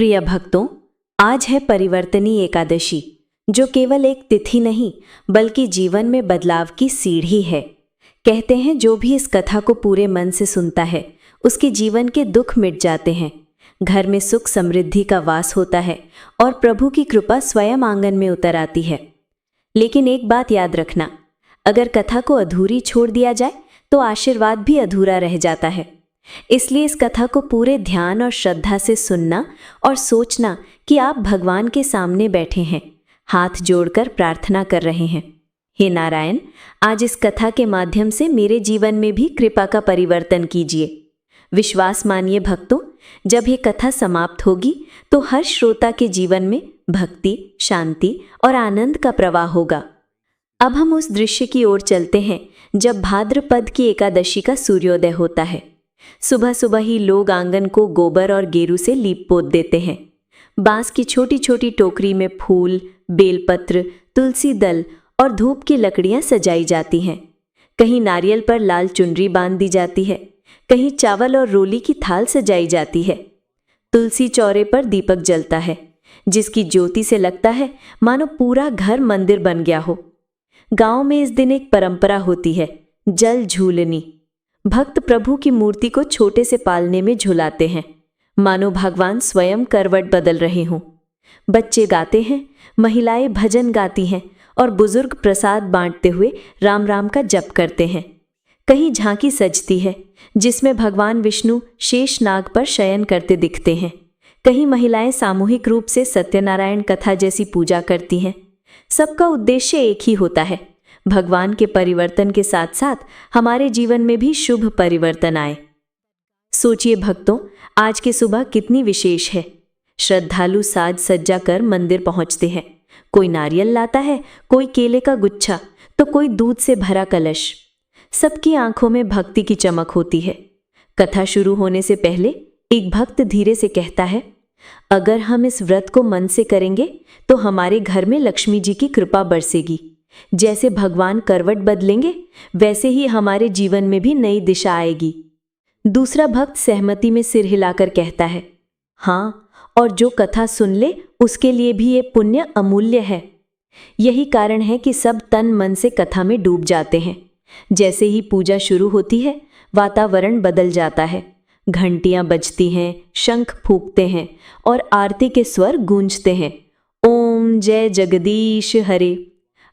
प्रिय भक्तों, आज है परिवर्तनी एकादशी, जो केवल एक तिथि नहीं बल्कि जीवन में बदलाव की सीढ़ी है। कहते हैं जो भी इस कथा को पूरे मन से सुनता है उसके जीवन के दुख मिट जाते हैं, घर में सुख समृद्धि का वास होता है और प्रभु की कृपा स्वयं आंगन में उतर आती है। लेकिन एक बात याद रखना, अगर कथा को अधूरी छोड़ दिया जाए तो आशीर्वाद भी अधूरा रह जाता है। इसलिए इस कथा को पूरे ध्यान और श्रद्धा से सुनना और सोचना कि आप भगवान के सामने बैठे हैं, हाथ जोड़कर प्रार्थना कर रहे हैं। हे नारायण, आज इस कथा के माध्यम से मेरे जीवन में भी कृपा का परिवर्तन कीजिए। विश्वास मानिए भक्तों, जब ये कथा समाप्त होगी तो हर श्रोता के जीवन में भक्ति, शांति और आनंद का प्रवाह होगा। अब हम उस दृश्य की ओर चलते हैं जब भाद्रपद की एकादशी का सूर्योदय होता है। सुबह सुबह ही लोग आंगन को गोबर और गेरू से लीप पोत देते हैं। बांस की छोटी छोटी टोकरी में फूल, बेलपत्र, तुलसी दल और धूप की लकड़ियां सजाई जाती हैं। कहीं नारियल पर लाल चुनरी बांध दी जाती है, कहीं चावल और रोली की थाल सजाई जाती है। तुलसी चौरे पर दीपक जलता है, जिसकी ज्योति से लगता है मानो पूरा घर मंदिर बन गया हो। गांव में इस दिन एक परंपरा होती है, जल झूलनी। भक्त प्रभु की मूर्ति को छोटे से पालने में झुलाते हैं, मानो भगवान स्वयं करवट बदल रहे हों। बच्चे गाते हैं, महिलाएं भजन गाती हैं और बुजुर्ग प्रसाद बांटते हुए राम राम का जप करते हैं। कहीं झांकी सजती है जिसमें भगवान विष्णु शेष नाग पर शयन करते दिखते हैं। कहीं महिलाएं सामूहिक रूप से सत्यनारायण कथा जैसी पूजा करती हैं। सबका उद्देश्य एक ही होता है, भगवान के परिवर्तन के साथ साथ हमारे जीवन में भी शुभ परिवर्तन आए। सोचिए भक्तों, आज की सुबह कितनी विशेष है। श्रद्धालु साज सज्जा कर मंदिर पहुंचते हैं। कोई नारियल लाता है, कोई केले का गुच्छा, तो कोई दूध से भरा कलश। सबकी आंखों में भक्ति की चमक होती है। कथा शुरू होने से पहले एक भक्त धीरे से कहता है, अगर हम इस व्रत को मन से करेंगे तो हमारे घर में लक्ष्मी जी की कृपा बरसेगी। जैसे भगवान करवट बदलेंगे वैसे ही हमारे जीवन में भी नई दिशा आएगी। दूसरा भक्त सहमति में सिर हिलाकर कहता है, हाँ, और जो कथा सुन ले उसके लिए भी ये पुण्य अमूल्य है। यही कारण है कि सब तन मन से कथा में डूब जाते हैं। जैसे ही पूजा शुरू होती है वातावरण बदल जाता है। घंटियां बजती हैं, शंख फूंकते हैं और आरती के स्वर गूंजते हैं। ओम जय जगदीश हरे।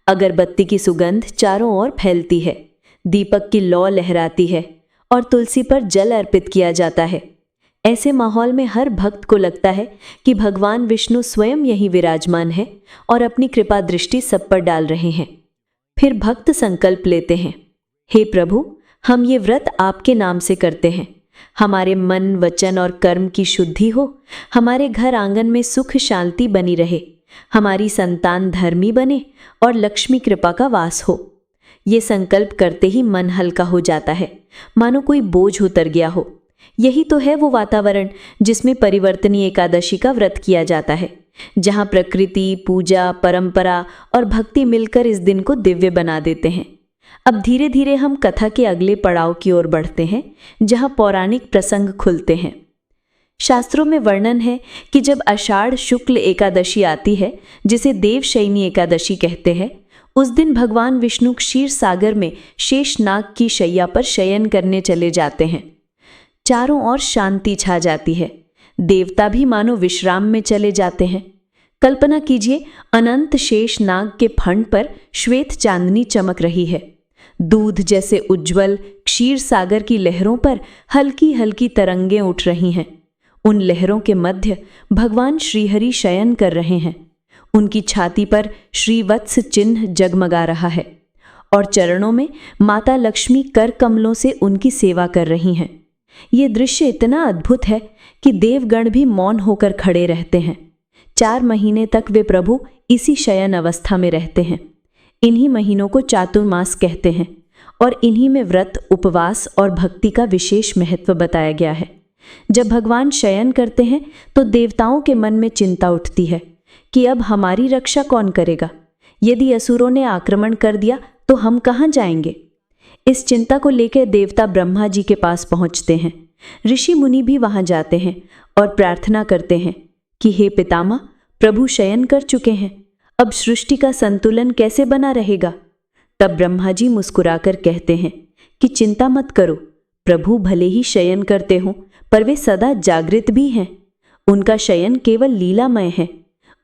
अगरबत्ती की सुगंध चारों ओर फैलती है, दीपक की लौ लहराती है और तुलसी पर जल अर्पित किया जाता है। ऐसे माहौल में हर भक्त को लगता है कि भगवान विष्णु स्वयं यहीं विराजमान है और अपनी कृपा दृष्टि सब पर डाल रहे हैं। फिर भक्त संकल्प लेते हैं, हे प्रभु, हम ये व्रत आपके नाम से करते हैं। हमारे मन, वचन और कर्म की शुद्धि हो, हमारे घर आंगन में सुख शांति बनी रहे, हमारी संतान धर्मी बने और लक्ष्मी कृपा का वास हो। ये संकल्प करते ही मन हल्का हो जाता है, मानो कोई बोझ उतर गया हो। यही तो है वो वातावरण जिसमें परिवर्तनी एकादशी का व्रत किया जाता है, जहाँ प्रकृति, पूजा, परंपरा और भक्ति मिलकर इस दिन को दिव्य बना देते हैं। अब धीरे धीरे हम कथा के अगले पड़ाव की ओर बढ़ते हैं, जहाँ पौराणिक प्रसंग खुलते हैं। शास्त्रों में वर्णन है कि जब आषाढ़ शुक्ल एकादशी आती है, जिसे देवशयनी एकादशी कहते हैं, उस दिन भगवान विष्णु क्षीर सागर में शेष नाग की शैया पर शयन करने चले जाते हैं। चारों ओर शांति छा जाती है, देवता भी मानो विश्राम में चले जाते हैं। कल्पना कीजिए, अनंत शेष नाग के फण पर श्वेत चांदनी चमक रही है। दूध जैसे उज्ज्वल क्षीर सागर की लहरों पर हल्की हल्की तरंगें उठ रही हैं। उन लहरों के मध्य भगवान श्रीहरि शयन कर रहे हैं। उनकी छाती पर श्रीवत्स चिन्ह जगमगा रहा है और चरणों में माता लक्ष्मी कर कमलों से उनकी सेवा कर रही हैं। ये दृश्य इतना अद्भुत है कि देवगण भी मौन होकर खड़े रहते हैं। 4 महीने तक वे प्रभु इसी शयन अवस्था में रहते हैं। इन्हीं महीनों को चातुर्मास कहते हैं और इन्हीं में व्रत, उपवास और भक्ति का विशेष महत्व बताया गया है। जब भगवान शयन करते हैं तो देवताओं के मन में चिंता उठती है कि अब हमारी रक्षा कौन करेगा। यदि असुरों ने आक्रमण कर दिया तो हम कहाँ जाएंगे। इस चिंता को लेकर देवता ब्रह्मा जी के पास पहुंचते हैं। ऋषि मुनि भी वहां जाते हैं और प्रार्थना करते हैं कि हे पितामह, प्रभु शयन कर चुके हैं, अब सृष्टि का संतुलन कैसे बना रहेगा? तब ब्रह्मा जी मुस्कुराकर कहते हैं कि चिंता मत करो, प्रभु भले ही शयन करते हों पर वे सदा जागृत भी हैं। उनका शयन केवल लीलामय है।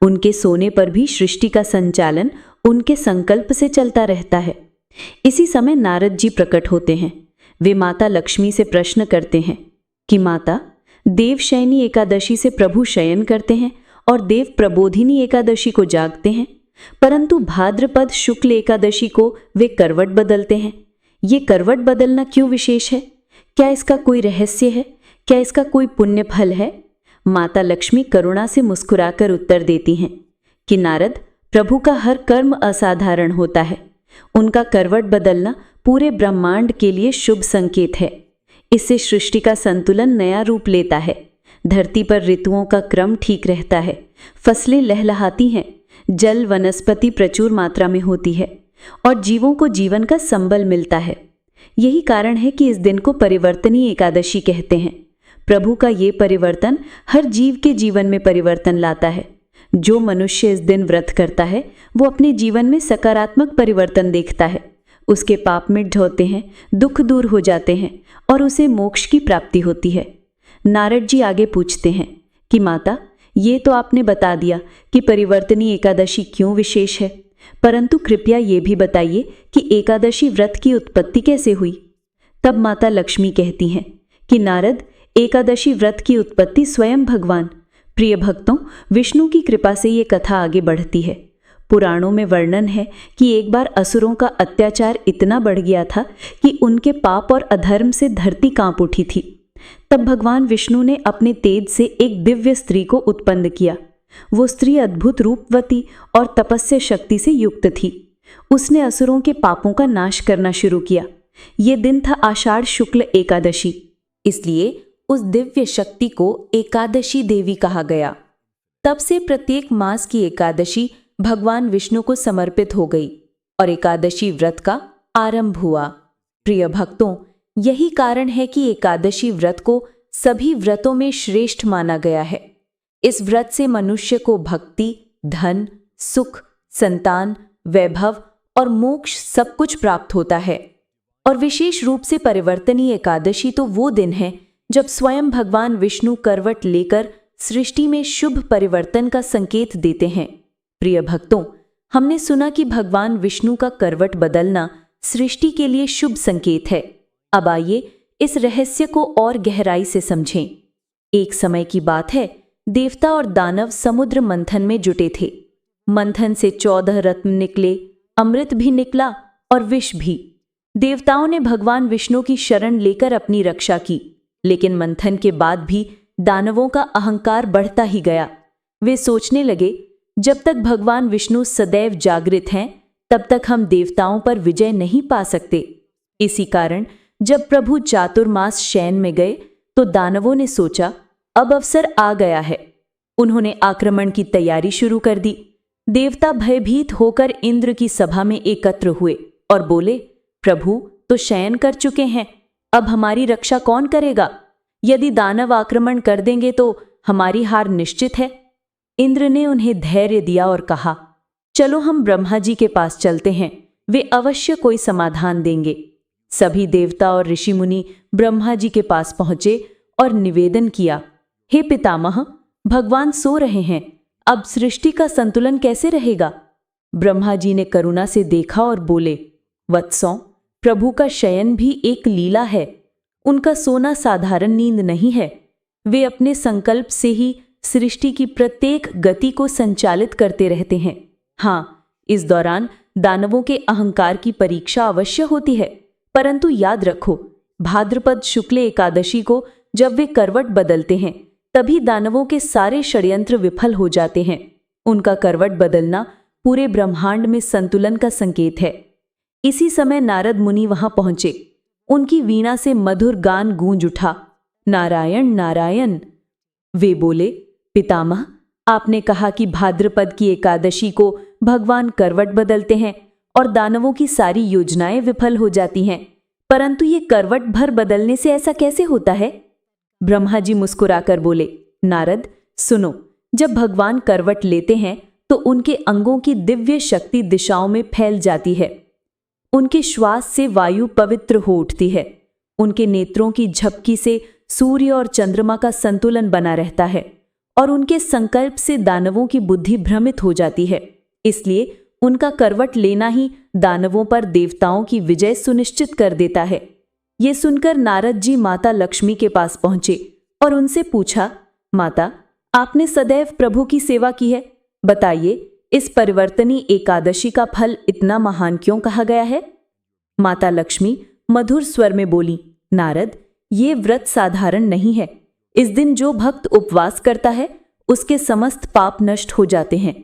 उनके सोने पर भी सृष्टि का संचालन उनके संकल्प से चलता रहता है। इसी समय नारद जी प्रकट होते हैं। वे माता लक्ष्मी से प्रश्न करते हैं कि माता, देवशयनी एकादशी से प्रभु शयन करते हैं और देव प्रबोधिनी एकादशी को जागते हैं, परंतु भाद्रपद शुक्ल एकादशी को वे करवट बदलते हैं। ये करवट बदलना क्यों विशेष है? क्या इसका कोई रहस्य है? क्या इसका कोई पुण्य फल है? माता लक्ष्मी करुणा से मुस्कुराकर उत्तर देती हैं कि नारद, प्रभु का हर कर्म असाधारण होता है। उनका करवट बदलना पूरे ब्रह्मांड के लिए शुभ संकेत है। इससे सृष्टि का संतुलन नया रूप लेता है। धरती पर ऋतुओं का क्रम ठीक रहता है, फसलें लहलहाती हैं, जल वनस्पति प्रचुर मात्रा में होती है और जीवों को जीवन का संबल मिलता है। यही कारण है कि इस दिन को परिवर्तनीय एकादशी कहते हैं। प्रभु का ये परिवर्तन हर जीव के जीवन में परिवर्तन लाता है। जो मनुष्य इस दिन व्रत करता है वो अपने जीवन में सकारात्मक परिवर्तन देखता है। उसके पाप मिट होते हैं, दुख दूर हो जाते हैं और उसे मोक्ष की प्राप्ति होती है। नारद जी आगे पूछते हैं कि माता, ये तो आपने बता दिया कि परिवर्तनीय एकादशी क्यों विशेष है, परंतु कृपया ये भी बताइए कि एकादशी व्रत की उत्पत्ति कैसे हुई? तब माता लक्ष्मी कहती हैं कि नारद, एकादशी व्रत की उत्पत्ति स्वयं भगवान प्रिय भक्तों विष्णु की कृपा से ये कथा आगे बढ़ती है। पुराणों में वर्णन है कि एक बार असुरों का अत्याचार इतना बढ़ गया था कि उनके पाप और अधर्म से धरती कांप उठी थी। तब भगवान विष्णु ने अपने तेज से एक दिव्य स्त्री को उत्पन्न किया। वो स्त्री अद्भुत रूपवती और तपस्या शक्ति से युक्त थी। उसने असुरों के पापों का नाश करना शुरू किया। ये दिन था आषाढ़ शुक्ल एकादशी, इसलिए उस दिव्य शक्ति को एकादशी देवी कहा गया। तब से प्रत्येक मास की एकादशी भगवान विष्णु को समर्पित हो गई और एकादशी व्रत का आरंभ हुआ। प्रिय भक्तों, यही कारण है कि एकादशी व्रत को सभी व्रतों में श्रेष्ठ माना गया है। इस व्रत से मनुष्य को भक्ति, धन, सुख, संतान, वैभव और मोक्ष सब कुछ प्राप्त होता है। और विशेष रूप से परिवर्तनीय एकादशी तो वो दिन है जब स्वयं भगवान विष्णु करवट लेकर सृष्टि में शुभ परिवर्तन का संकेत देते हैं। प्रिय भक्तों, हमने सुना कि भगवान विष्णु का करवट बदलना सृष्टि के लिए शुभ संकेत है। अब आइए इस रहस्य को और गहराई से समझें। एक समय की बात है, देवता और दानव समुद्र मंथन में जुटे थे। मंथन से 14 रत्न निकले, अमृत भी निकला और विष भी। देवताओं ने भगवान विष्णु की शरण लेकर अपनी रक्षा की, लेकिन मंथन के बाद भी दानवों का अहंकार बढ़ता ही गया। वे सोचने लगे, जब तक भगवान विष्णु सदैव जागृत हैं, तब तक हम देवताओं पर विजय नहीं पा सकते। इसी कारण जब प्रभु चातुर्मास शयन में गए तो दानवों ने सोचा, अब अवसर आ गया है। उन्होंने आक्रमण की तैयारी शुरू कर दी। देवता भयभीत होकर इंद्र की सभा में एकत्र हुए और बोले, प्रभु तो शयन कर चुके हैं, अब हमारी रक्षा कौन करेगा? यदि दानव आक्रमण कर देंगे तो हमारी हार निश्चित है। इंद्र ने उन्हें धैर्य दिया और कहा, चलो हम ब्रह्मा जी के पास चलते हैं, वे अवश्य कोई समाधान देंगे। सभी देवता और ऋषि मुनि ब्रह्मा जी के पास पहुंचे और निवेदन किया, हे पितामह, भगवान सो रहे हैं, अब सृष्टि का संतुलन कैसे रहेगा? ब्रह्मा जी ने करुणा से देखा और बोले, वत्सों, प्रभु का शयन भी एक लीला है। उनका सोना साधारण नींद नहीं है। वे अपने संकल्प से ही सृष्टि की प्रत्येक गति को संचालित करते रहते हैं। हाँ, इस दौरान दानवों के अहंकार की परीक्षा अवश्य होती है, परंतु याद रखो, भाद्रपद शुक्ल एकादशी को जब वे करवट बदलते हैं तभी दानवों के सारे षड्यंत्र विफल हो जाते हैं। उनका करवट बदलना पूरे ब्रह्मांड में संतुलन का संकेत है। इसी समय नारद मुनि वहां पहुंचे। उनकी वीणा से मधुर गान गूंज उठा, नारायण नारायण। वे बोले, पितामह, आपने कहा कि भाद्रपद की एकादशी को भगवान करवट बदलते हैं और दानवों की सारी योजनाएं विफल हो जाती हैं, परंतु ये करवट भर बदलने से ऐसा कैसे होता है? ब्रह्मा जी मुस्कुराकर बोले, नारद सुनो, जब भगवान करवट लेते हैं तो उनके अंगों की दिव्य शक्ति दिशाओं में फैल जाती है। उनके श्वास से वायु पवित्र हो उठती है। उनके नेत्रों की झपकी से सूर्य और चंद्रमा का संतुलन बना रहता है और उनके संकल्प से दानवों की बुद्धि भ्रमित हो जाती है। इसलिए उनका करवट लेना ही दानवों पर देवताओं की विजय सुनिश्चित कर देता है। ये सुनकर नारद जी माता लक्ष्मी के पास पहुंचे और उनसे पूछा, माता, आपने सदैव प्रभु की सेवा की है, बताइए इस परिवर्तनी एकादशी का फल इतना महान क्यों कहा गया है? माता लक्ष्मी मधुर स्वर में बोली, नारद, ये व्रत साधारण नहीं है। इस दिन जो भक्त उपवास करता है उसके समस्त पाप नष्ट हो जाते हैं।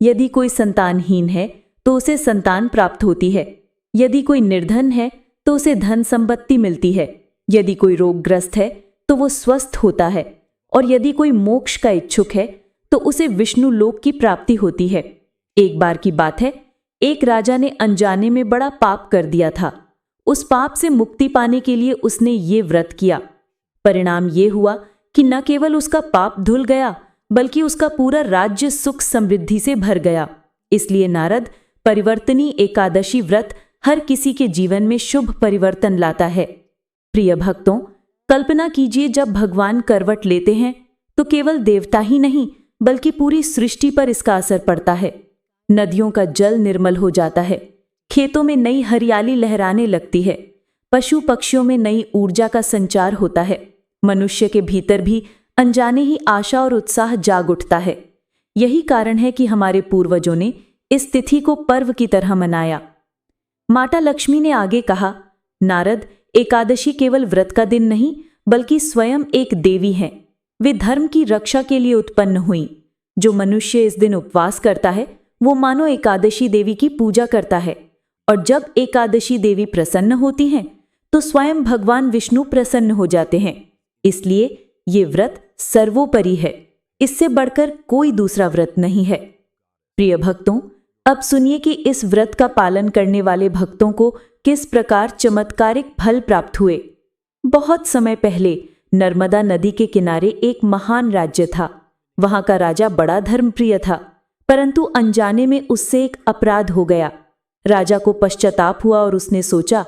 यदि कोई संतानहीन है तो उसे संतान प्राप्त होती है। यदि कोई निर्धन है तो उसे धन संपत्ति मिलती है। यदि कोई रोगग्रस्त है तो वो स्वस्थ होता है और यदि कोई मोक्ष का इच्छुक है तो उसे विष्णु लोक की प्राप्ति होती है। एक बार की बात है, एक राजा ने अनजाने में बड़ा पाप कर दिया था। उस पाप से मुक्ति पाने के लिए उसने ये व्रत किया। परिणाम ये हुआ कि न केवल उसका पाप धुल गया बल्कि उसका पूरा राज्य सुख समृद्धि से भर गया। इसलिए नारद, परिवर्तनी एकादशी व्रत हर किसी के जीवन में शुभ परिवर्तन लाता है। प्रिय भक्तों, कल्पना कीजिए, जब भगवान करवट लेते हैं तो केवल देवता ही नहीं बल्कि पूरी सृष्टि पर इसका असर पड़ता है। नदियों का जल निर्मल हो जाता है, खेतों में नई हरियाली लहराने लगती है, पशु पक्षियों में नई ऊर्जा का संचार होता है, मनुष्य के भीतर भी अनजाने ही आशा और उत्साह जाग उठता है। यही कारण है कि हमारे पूर्वजों ने इस तिथि को पर्व की तरह मनाया। माता लक्ष्मी ने आगे कहा, नारद, एकादशी केवल व्रत का दिन नहीं बल्कि स्वयं एक देवी हैं। वे धर्म की रक्षा के लिए उत्पन्न हुई। जो मनुष्य इस दिन उपवास करता है वो मानो एकादशी देवी की पूजा करता है, और जब एकादशी देवी प्रसन्न होती हैं तो स्वयं भगवान विष्णु प्रसन्न हो जाते हैं। इसलिए ये व्रत सर्वोपरि है, इससे बढ़कर कोई दूसरा व्रत नहीं है। प्रिय भक्तों, अब सुनिए कि इस व्रत का पालन करने वाले भक्तों को किस प्रकार चमत्कारिक फल प्राप्त हुए। बहुत समय पहले नर्मदा नदी के किनारे एक महान राज्य था। वहां का राजा बड़ा धर्मप्रिय था, परंतु अनजाने में उससे एक अपराध हो गया। राजा को पश्चाताप हुआ और उसने सोचा,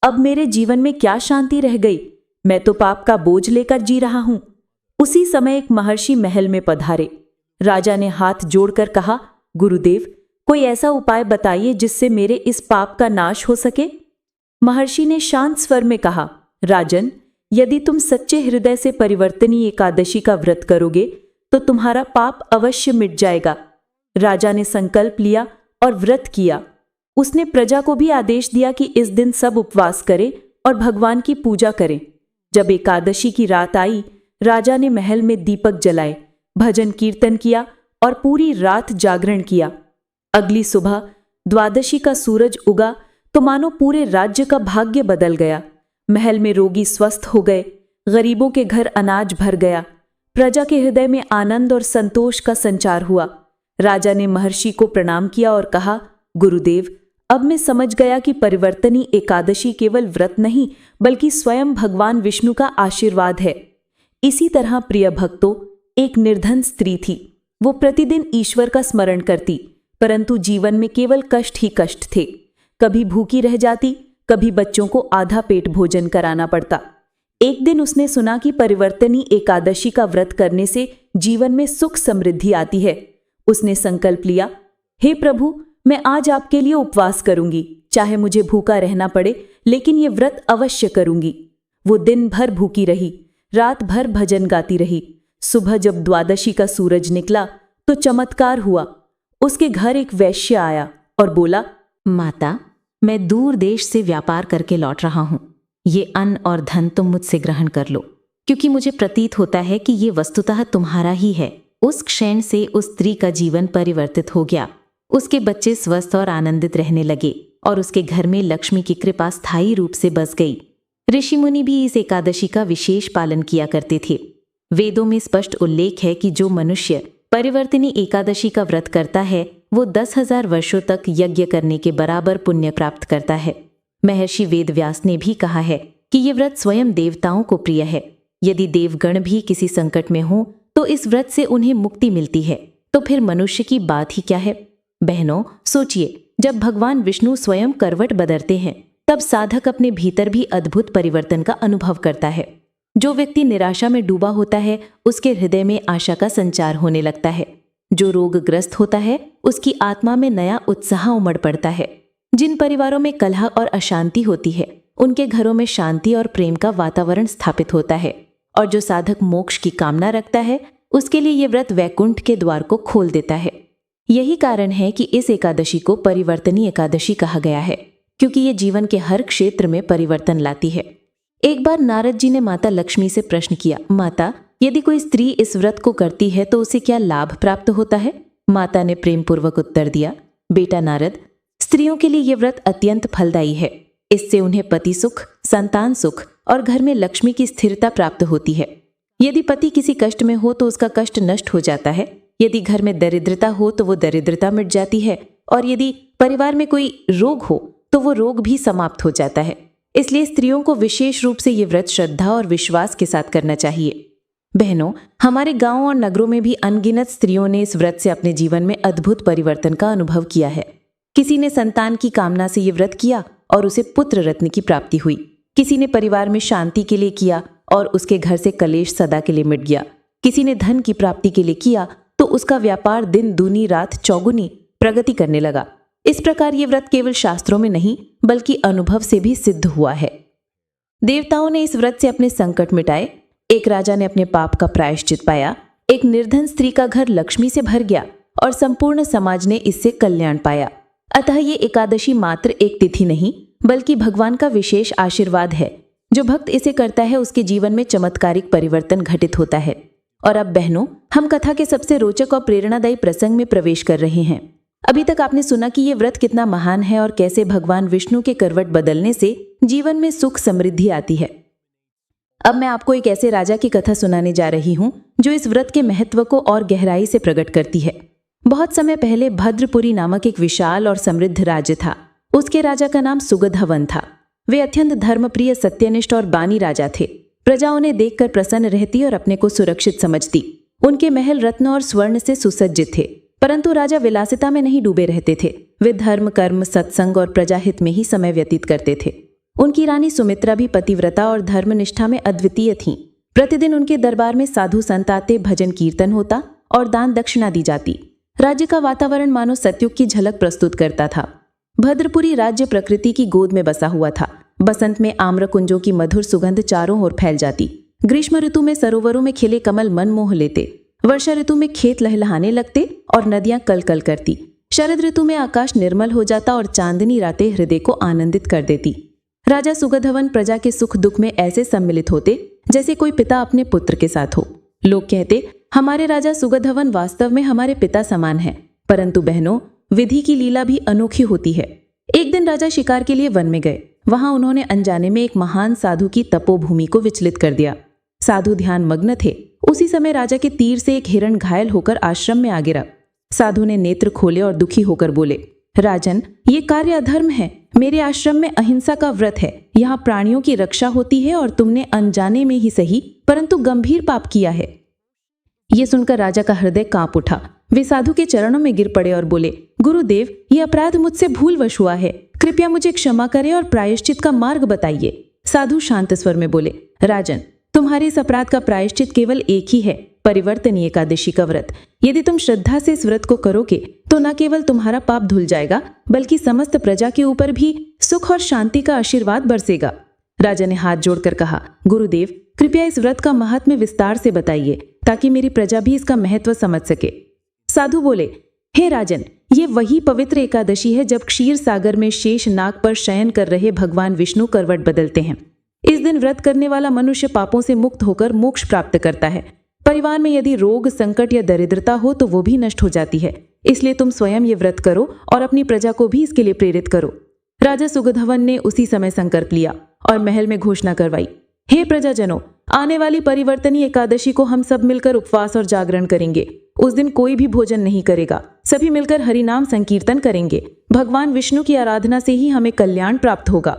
अब मेरे जीवन में क्या शांति रह गई, मैं तो पाप का बोझ लेकर जी रहा हूं। उसी समय एक महर्षि महल में पधारे। राजा ने हाथ जोड़कर कहा, गुरुदेव, कोई ऐसा उपाय बताइए जिससे मेरे इस पाप का नाश हो सके। महर्षि ने शांत स्वर में कहा, राजन, यदि तुम सच्चे हृदय से परिवर्तनी एकादशी का व्रत करोगे तो तुम्हारा पाप अवश्य मिट जाएगा। राजा ने संकल्प लिया और व्रत किया। उसने प्रजा को भी आदेश दिया कि इस दिन सब उपवास करें और भगवान की पूजा करें। जब एकादशी की रात आई, राजा ने महल में दीपक जलाए, भजन कीर्तन किया और पूरी रात जागरण किया। अगली सुबह द्वादशी का सूरज उगा तो मानो पूरे राज्य का भाग्य बदल गया। महल में रोगी स्वस्थ हो गए, गरीबों के घर अनाज भर गया, प्रजा के हृदय में आनंद और संतोष का संचार हुआ। राजा ने महर्षि को प्रणाम किया और कहा, गुरुदेव, अब मैं समझ गया कि परिवर्तनी एकादशी केवल व्रत नहीं बल्कि स्वयं भगवान विष्णु का आशीर्वाद है। इसी तरह प्रिय भक्तों, एक निर्धन स्त्री थी। वो प्रतिदिन ईश्वर का स्मरण करती, परंतु जीवन में केवल कष्ट ही कष्ट थे। कभी भूखी रह जाती, कभी बच्चों को आधा पेट भोजन कराना पड़ता। एक दिन उसने सुना कि परिवर्तनी एकादशी का व्रत करने से जीवन में सुख समृद्धि आती है। उसने संकल्प लिया, हे प्रभु, मैं आज आपके लिए उपवास करूंगी, चाहे मुझे भूखा रहना पड़े, लेकिन ये व्रत अवश्य करूंगी। वो दिन भर भूखी रही, रात भर भजन गाती रही। सुबह जब द्वादशी का सूरज निकला तो चमत्कार हुआ। उसके घर एक वैश्य आया और बोला, माता, मैं दूर देश से व्यापार करके लौट रहा हूं। ये अन्न और धन तुम मुझसे ग्रहण कर लो, क्योंकि मुझे प्रतीत होता है कि ये वस्तुतः तुम्हारा ही है। उस क्षण से उस स्त्री का जीवन परिवर्तित हो गया। उसके बच्चे स्वस्थ और आनंदित रहने लगे और उसके घर में लक्ष्मी की कृपा स्थायी रूप से बस गई। ऋषि मुनि भी इस एकादशी का विशेष पालन किया करते थे। वेदों में स्पष्ट उल्लेख है कि जो मनुष्य परिवर्तनी एकादशी का व्रत करता है वो 10,000 वर्षों तक यज्ञ करने के बराबर पुण्य प्राप्त करता है। महर्षि वेदव्यास ने भी कहा है कि ये व्रत स्वयं देवताओं को प्रिय है। यदि देवगण भी किसी संकट में हो तो इस व्रत से उन्हें मुक्ति मिलती है, तो फिर मनुष्य की बात ही क्या है। बहनों, सोचिए, जब भगवान विष्णु स्वयं करवट बदलते हैं तब साधक अपने भीतर भी अद्भुत परिवर्तन का अनुभव करता है। जो व्यक्ति निराशा में डूबा होता है उसके हृदय में आशा का संचार होने लगता है। जो रोगग्रस्त होता है उसकी आत्मा में नया उत्साह उमड़ पड़ता है। जिन परिवारों में कलह और अशांति होती है उनके घरों में शांति और प्रेम का वातावरण स्थापित होता है। और जो साधक मोक्ष की कामना रखता है उसके लिए ये व्रत वैकुंठ के द्वार को खोल देता है। यही कारण है कि इस एकादशी को परिवर्तनी एकादशी कहा गया है, क्योंकि ये जीवन के हर क्षेत्र में परिवर्तन लाती है। एक बार नारद जी ने माता लक्ष्मी से प्रश्न किया, माता, यदि कोई स्त्री इस व्रत को करती है तो उसे क्या लाभ प्राप्त होता है? माता ने प्रेम पूर्वक उत्तर दिया, बेटा नारद, स्त्रियों के लिए यह व्रत अत्यंत फलदायी है। इससे उन्हें पति सुख, संतान सुख और घर में लक्ष्मी की स्थिरता प्राप्त होती है। यदि पति किसी कष्ट में हो तो उसका कष्ट नष्ट हो जाता है। यदि घर में दरिद्रता हो तो वो दरिद्रता मिट जाती है, और यदि परिवार में कोई रोग हो तो वो रोग भी समाप्त हो जाता है। इसलिए स्त्रियों को विशेष रूप से ये व्रत श्रद्धा और विश्वास के साथ करना चाहिए। बहनों, हमारे गांवों और नगरों में भी अनगिनत स्त्रियों ने इस व्रत से अपने जीवन में अद्भुत परिवर्तन का अनुभव किया है। किसी ने संतान की कामना से ये व्रत किया और उसे पुत्र रत्न की प्राप्ति हुई। किसी ने परिवार में शांति के लिए किया और उसके घर से कलेश सदा के लिए मिट गया। किसी ने धन की प्राप्ति के लिए किया तो उसका व्यापार दिन दूनी रात चौगुनी प्रगति करने लगा। इस प्रकार ये व्रत केवल शास्त्रों में नहीं बल्कि अनुभव से भी सिद्ध हुआ है। देवताओं ने इस व्रत से अपने संकट मिटाए। एक राजा ने अपने पाप का प्रायश्चित पाया। एक निर्धन स्त्री का घर लक्ष्मी से भर गया और संपूर्ण समाज ने इससे कल्याण पाया। अतः ये एकादशी मात्र एक तिथि नहीं बल्कि भगवान का विशेष आशीर्वाद है। जो भक्त इसे करता है उसके जीवन में चमत्कारिक परिवर्तन घटित होता है। और अब बहनों, हम कथा के सबसे रोचक और प्रेरणादायी प्रसंग में प्रवेश कर रहे हैं। अभी तक आपने सुना कि ये व्रत कितना महान है और कैसे भगवान विष्णु के करवट बदलने से जीवन में सुख समृद्धि आती है। अब मैं आपको एक ऐसे राजा की कथा सुनाने जा रही हूँ जो इस व्रत के महत्व को और गहराई से प्रकट करती है। बहुत समय पहले भद्रपुरी नामक एक विशाल और समृद्ध राज्य था। उसके राजा का नाम सुगधवन था। वे अत्यंत धर्मप्रिय, सत्यनिष्ठ और बानी राजा थे। प्रजा उन्हें देखकर प्रसन्न रहती और अपने को सुरक्षित समझती। उनके महल रत्न और स्वर्ण से सुसज्जित थे, परंतु राजा विलासिता में नहीं डूबे रहते थे। वे धर्म, कर्म, सत्संग और प्रजाहित में ही समय व्यतीत करते थे। उनकी रानी सुमित्रा भी पतिव्रता और धर्मनिष्ठा में अद्वितीय थीं। प्रतिदिन उनके दरबार में साधु संत आते, भजन कीर्तन होता और दान दक्षिणा दी जाती। राज्य का वातावरण मानो सतयुग की झलक प्रस्तुत करता था। भद्रपुरी राज्य प्रकृति की गोद में बसा हुआ था। बसंत में आम्रकुंजों की मधुर सुगंध चारों ओर फैल जाती। ग्रीष्म ऋतु में सरोवरों में खिले कमल मन मोह लेते। वर्षा ऋतु में खेत लहलहाने लगते और नदियां कलकल करती। शरद ऋतु में आकाश निर्मल हो जाता और चांदनी रातें हृदय को आनंदित कर देती। राजा सुगधवन प्रजा के सुख दुख में ऐसे सम्मिलित होते जैसे कोई पिता अपने पुत्र के साथ हो। लोग कहते, हमारे राजा सुगधवन वास्तव में हमारे पिता समान है। परंतु बहनों, विधि की लीला भी अनोखी होती है। एक दिन राजा शिकार के लिए वन में गए। वहां उन्होंने अनजाने में एक महान साधु की तपोभूमि को विचलित कर दिया। साधु ध्यान मग्न थे। उसी समय राजा के तीर से एक हिरण घायल होकर आश्रम में आ गिरा। साधु ने नेत्र खोले और दुखी होकर बोले, राजन, ये कार्य अधर्म है। मेरे आश्रम में अहिंसा का व्रत है। यहाँ प्राणियों की रक्षा होती है और तुमने अनजाने में ही सही परंतु गंभीर पाप किया है। ये सुनकर राजा का हृदय कांप उठा। वे साधु के चरणों में गिर पड़े और बोले, गुरुदेव, ये अपराध मुझसे भूलवश हुआ है। कृपया मुझे क्षमा करें और प्रायश्चित का मार्ग बताइए। साधु शांत स्वर में बोले, राजन, तुम्हारे इस अपराध का प्रायश्चित केवल एक ही है, परिवर्तनी एकादशी का व्रत। यदि तुम श्रद्धा से इस व्रत को करोगे तो न केवल तुम्हारा पाप धुल जाएगा बल्कि समस्त प्रजा के ऊपर भी सुख और शांति का आशीर्वाद बरसेगा। राजा ने हाथ जोड़कर कहा, गुरुदेव, कृपया इस व्रत का महात्म्य विस्तार से बताइए ताकि मेरी प्रजा भी इसका महत्व समझ सके। साधु बोले, हे राजन, ये वही पवित्र एकादशी है जब क्षीर सागर में शेष नाग पर शयन कर रहे भगवान विष्णु करवट बदलते हैं। इस दिन व्रत करने वाला मनुष्य पापों से मुक्त होकर मोक्ष प्राप्त करता है। परिवार में यदि रोग, संकट या दरिद्रता हो तो वो भी नष्ट हो जाती है। इसलिए तुम स्वयं ये व्रत करो और अपनी प्रजा को भी इसके लिए प्रेरित करो। राजा सुगधवन ने उसी समय संकल्प लिया और महल में घोषणा करवाई, हे प्रजाजनों, आने वाली परिवर्तनी एकादशी को हम सब मिलकर उपवास और जागरण करेंगे। उस दिन कोई भी भोजन नहीं करेगा। सभी मिलकर हरिनाम संकीर्तन करेंगे। भगवान विष्णु की आराधना से ही हमें कल्याण प्राप्त होगा।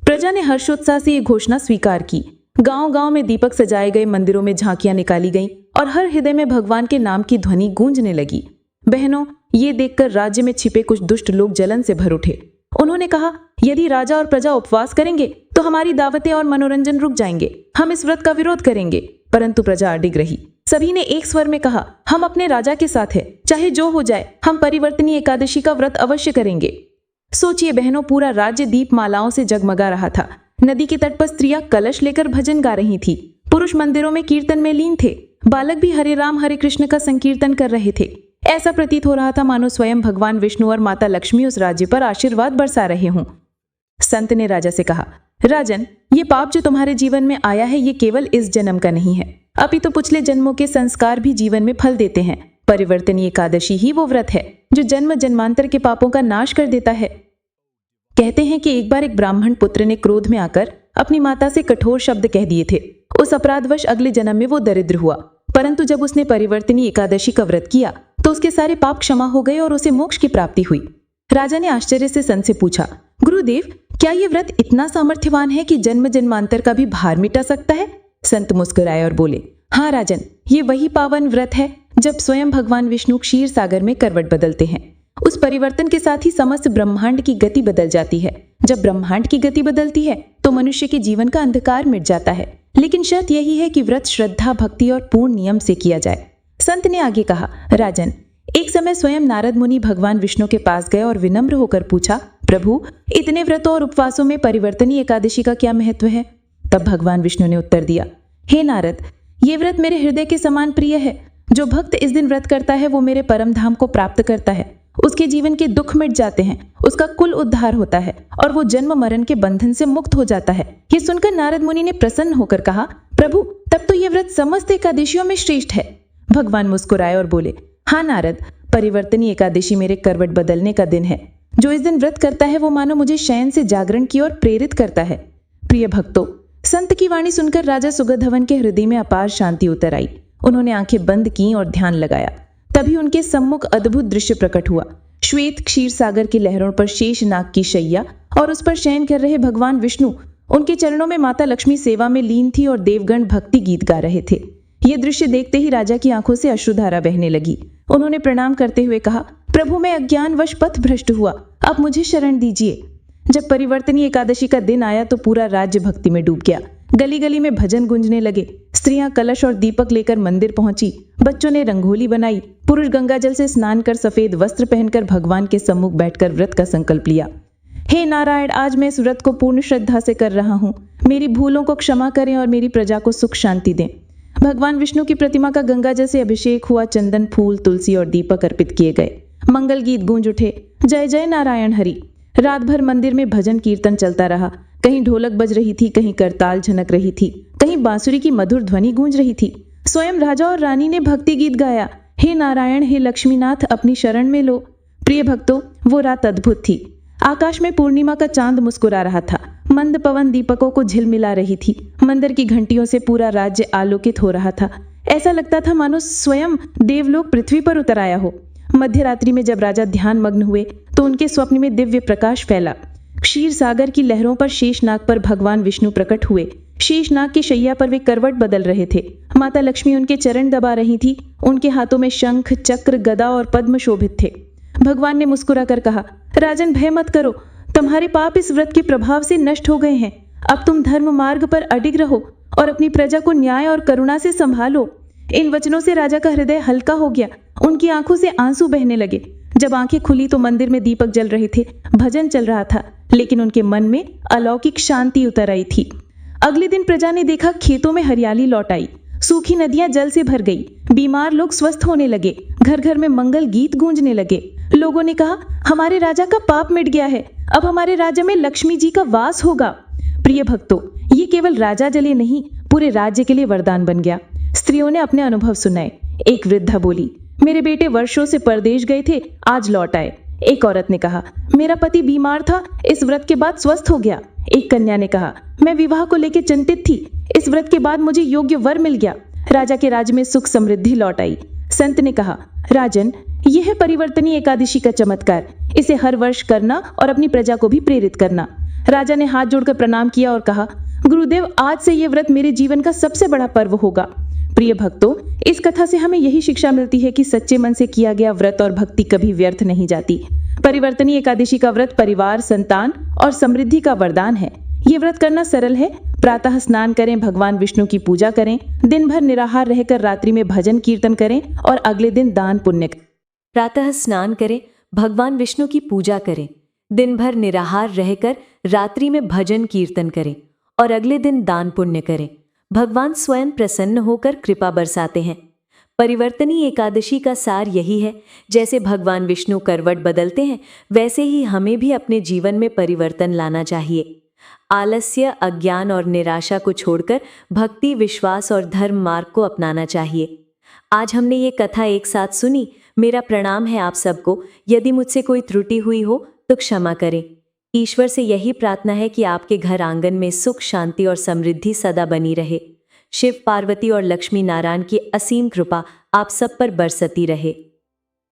प्रजा ने हर्षोत्साह से ये घोषणा स्वीकार की। गांव-गांव में दीपक सजाए गए मंदिरों में झांकियां निकाली गईं और हर हृदय में भगवान के नाम की ध्वनि गूंजने लगी। बहनों, ये देखकर राज्य में छिपे कुछ दुष्ट लोग जलन से भर उठे। उन्होंने कहा, यदि राजा और प्रजा उपवास करेंगे तो हमारी दावतें और मनोरंजन रुक जाएंगे। हम इस व्रत का विरोध करेंगे। परंतु प्रजा अडिग रही। सभी ने एक स्वर में कहा, हम अपने राजा के साथ हैं, चाहे जो हो जाए, हम परिवर्तनी एकादशी का व्रत अवश्य करेंगे। सोचिए बहनों, पूरा राज्य दीप मालाओं से जगमगा रहा था। नदी के तट पर स्त्रियां कलश लेकर भजन गा रही थी। पुरुष मंदिरों में कीर्तन में लीन थे। बालक भी हरे राम हरे कृष्ण का संकीर्तन कर रहे थे। ऐसा प्रतीत हो रहा था मानो स्वयं भगवान विष्णु और माता लक्ष्मी उस राज्य पर आशीर्वाद बरसा रहे हों। संत ने राजा से कहा, राजन, ये पाप जो तुम्हारे जीवन में आया है, ये केवल इस जन्म का नहीं है, अपितु पिछले जन्मों के संस्कार भी जीवन में फल देते हैं। परिवर्तनी एकादशी ही वो व्रत है जो जन्म जन्मांतर के पापों का नाश कर देता है। कहते हैं कि एक बार एक ब्राह्मण पुत्र ने क्रोध में आकर अपनी माता से कठोर शब्द कह दिए थे। उस अपराधवश अगले जन्म में वो दरिद्र हुआ, परंतु जब उसने परिवर्तनी एकादशी का व्रत किया तो उसके सारे पाप क्षमा हो गए और उसे मोक्ष की प्राप्ति हुई। राजा ने आश्चर्य से संत से पूछा, गुरुदेव, क्या ये व्रत इतना सामर्थ्यवान है कि जन्म जन्मांतर का भी भार मिटा सकता है? संत मुस्कुराए और बोले, हाँ राजन, ये वही पावन व्रत है जब स्वयं भगवान विष्णु क्षीर सागर में करवट बदलते हैं। उस परिवर्तन के साथ ही समस्त ब्रह्मांड की गति बदल जाती है। जब ब्रह्मांड की गति बदलती है तो मनुष्य के जीवन का अंधकार मिट जाता है, लेकिन शर्त यही है कि व्रत श्रद्धा, भक्ति और पूर्ण नियम से किया जाए। संत ने आगे कहा, राजन, एक समय स्वयं नारद मुनि भगवान विष्णु के पास गए और विनम्र होकर पूछा, प्रभु, इतने व्रतों और उपवासों में परिवर्तनी एकादशी का क्या महत्व है? तब भगवान विष्णु ने उत्तर दिया, हे नारद, ये व्रत मेरे हृदय के समान प्रिय है। जो भक्त इस दिन व्रत करता है वो मेरे परम धाम को प्राप्त करता है। उसके जीवन के दुख मिट जाते हैं, उसका कुल उद्धार होता है और वो जन्म मरण के बंधन से मुक्त हो जाता है। ये सुनकर नारद मुनि ने प्रसन्न होकर कहा, प्रभु, तब तो ये व्रत समस्त एकादशियों में श्रेष्ठ है। भगवान मुस्कुराए और बोले, हाँ नारद, परिवर्तनी एकादशी मेरे करवट बदलने का दिन है। जो इस दिन व्रत करता है वो मानो मुझे शयन से जागरण की ओर प्रेरित करता है। प्रिय भक्तों, संत की वाणी सुनकर राजा सुगधवन के हृदय में अपार शांति उतर आई। उन्होंने आंखें बंद की और ध्यान लगाया। तभी उनके सम्मुख अद्भुत दृश्य प्रकट हुआ। श्वेत क्षीर सागर की लहरों पर शेष नाग की शैया और उस पर शयन कर रहे भगवान विष्णु, उनके चरणों में माता लक्ष्मी सेवा में लीन थी और देवगण भक्ति गीत गा रहे थे। ये दृश्य देखते ही राजा की आंखों से अश्रुधारा बहने लगी। उन्होंने प्रणाम करते हुए कहा, प्रभु, मैं अज्ञानवश पथ भ्रष्ट हुआ, आप मुझे शरण दीजिए। जब परिवर्तनी एकादशी का दिन आया तो पूरा राज्य भक्ति में डूब गया। गली गली में भजन गूंजने लगे। स्त्रियां कलश और दीपक लेकर मंदिर पहुंची। बच्चों ने रंगोली बनाई। पुरुष गंगाजल से स्नान कर सफेद वस्त्र पहनकर भगवान के सम्मुख बैठकर व्रत का संकल्प लिया। हे नारायण, आज मैं इस व्रत को पूर्ण श्रद्धा से कर रहा हूँ। मेरी भूलों को क्षमा करें और मेरी प्रजा को सुख शांति दें। भगवान विष्णु की प्रतिमा का गंगाजल से अभिषेक हुआ। चंदन, फूल, तुलसी और दीपक अर्पित किए गए। मंगल गीत गूंज उठे, जय जय नारायण हरि। रात भर मंदिर में भजन कीर्तन चलता रहा। कहीं ढोलक बज रही थी, कहीं करताल झनक रही थी, कहीं बांसुरी की मधुर ध्वनि गूंज रही थी। स्वयं राजा और रानी ने भक्ति गीत गाया, हे नारायण, हे लक्ष्मीनाथ, अपनी शरण में लो। प्रिय भक्तों, वो रात अद्भुत थी। आकाश में पूर्णिमा का चांद मुस्कुरा रहा था। मंद पवन दीपकों को झिलमिला रही थी। मंदिर की घंटियों से पूरा राज्य आलोकित हो रहा था। ऐसा लगता था मानो स्वयं देवलोक पृथ्वी पर उतर आया हो। मध्य रात्रि में जब राजा ध्यान मग्न हुए तो उनके स्वप्न में दिव्य प्रकाश फैला। क्षीर सागर की लहरों पर शेषनाग पर भगवान विष्णु प्रकट हुए। शेषनाग की शैया पर वे करवट बदल रहे थे। माता लक्ष्मी उनके चरण दबा रही थी। उनके हाथों में शंख, चक्र, गदा और पद्म शोभित थे। भगवान ने मुस्कुराकर कहा, राजन, भय मत करो, तुम्हारे पाप इस व्रत के प्रभाव से नष्ट हो गए हैं। अब तुम धर्म मार्ग पर अडिग रहो और अपनी प्रजा को न्याय और करुणा से संभालो। इन वचनों से राजा का हृदय हल्का हो गया। उनकी आंखों से आंसू बहने लगे। जब आंखें खुली तो मंदिर में दीपक जल रहे थे, भजन चल रहा था, लेकिन उनके मन में अलौकिक शांति उतर आई थी। अगले दिन प्रजा ने देखा, खेतों में हरियाली लौट आई। सूखी नदियां जल से भर गई। बीमार लोग स्वस्थ होने लगे। घर घर में मंगल गीत गूंजने लगे। लोगों ने कहा, हमारे राजा का पाप मिट गया है। अब हमारे राज्य में लक्ष्मी जी का वास होगा। प्रिय भक्तों, ये केवल राजा जले नहीं, पूरे राज्य के लिए वरदान बन गया। स्त्रियों ने अपने अनुभव सुनाए। एक वृद्धा बोली, मेरे बेटे वर्षों से परदेश गए थे, आज लौट आए। एक औरत ने कहा, मेरा पति बीमार था, इस व्रत के बाद स्वस्थ हो गया। एक कन्या ने कहा, मैं विवाह को लेकर चिंतित थी, इस व्रत के बाद मुझे योग्य वर मिल गया। राजा के राज्य में सुख समृद्धि लौट आई। संत ने कहा, राजन, यह है परिवर्तनी एकादशी का चमत्कार। इसे हर वर्ष करना और अपनी प्रजा को भी प्रेरित करना। राजा ने हाथ जोड़कर प्रणाम किया और कहा, गुरुदेव, आज से ये व्रत मेरे जीवन का सबसे बड़ा पर्व होगा। प्रिय भक्तों, इस कथा से हमें यही शिक्षा मिलती है कि सच्चे मन से किया गया व्रत और भक्ति कभी व्यर्थ नहीं जाती। परिवर्तनी एकादशी का व्रत परिवार, संतान और समृद्धि का वरदान है। ये व्रत करना सरल है। प्रातः स्नान करें, भगवान विष्णु की पूजा करें, दिन भर निराहार रहकर रात्रि में भजन कीर्तन करें और अगले दिन दान पुण्य करें। प्रातः स्नान करें, भगवान विष्णु की पूजा करें, दिन भर निराहार रहकर रात्रि में भजन कीर्तन करें और अगले दिन दान पुण्य करें। भगवान स्वयं प्रसन्न होकर कृपा बरसाते हैं। परिवर्तनी एकादशी का सार यही है, जैसे भगवान विष्णु करवट बदलते हैं, वैसे ही हमें भी अपने जीवन में परिवर्तन लाना चाहिए। आलस्य, अज्ञान और निराशा को छोड़कर भक्ति, विश्वास और धर्म मार्ग को अपनाना चाहिए। आज हमने ये कथा एक साथ सुनी। मेरा प्रणाम है आप सबको। यदि मुझसे कोई त्रुटि हुई हो तो क्षमा करें। ईश्वर से यही प्रार्थना है कि आपके घर आंगन में सुख, शांति और समृद्धि सदा बनी रहे। शिव, पार्वती और लक्ष्मी नारायण की असीम कृपा आप सब पर बरसती रहे।